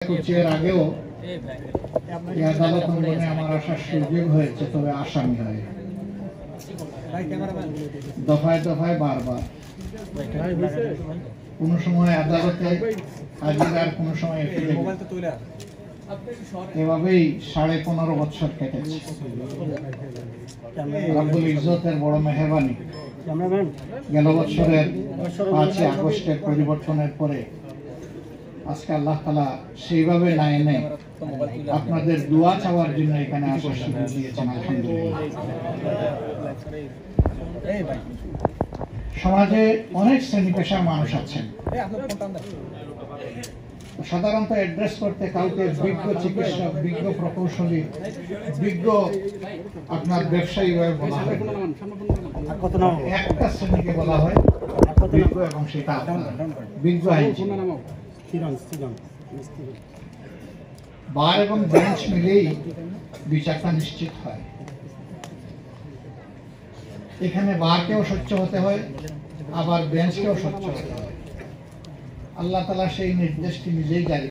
এর আগেও এই আদালত অঙ্গনে আমার আসার সুযোগ হয়েছে, তবে আসামি হয় দফায় দফায় বারবার। কোন সময় আদালতে হাজির, আর কোন সময় এভাবেই 15.5 বছর কেটেছে। রব্বুল ইজ্জতের বড় মেহেরবানি, গেল বছরের 5 আগস্টের পরিবর্তনের পরে আজকে আল্লাহ তাআলা সেইভাবে না এনে আপনাদের দোয়া চাওয়ার জন্য এখানে আসার সুযোগ দিয়েছেন। আলহামদুলিল্লাহ। সমাজে অনেক শ্রেণী পেশার মানুষ আছেন। সাধারণত অ্যাড্রেস করতে কাউকে বিজ্ঞ চিকিৎসক, বিজ্ঞ প্রকৌশলী, বিজ্ঞ আপনার ব্যবসায়ী বলা হয়। একটা শ্রেণীকে বলা হয় বিজ্ঞ, এবং সেটা বিজ্ঞ আইনজীবী। বার এবং বেঞ্চ মিলেই বিচারটা নিশ্চিত হয়। এখানে বারকেও স্বচ্ছ হতে হয়, আবার বেঞ্চকেও স্বচ্ছ হতে হয়। আল্লাহ তাআলা সেই নির্দেশটি নিজেই জারি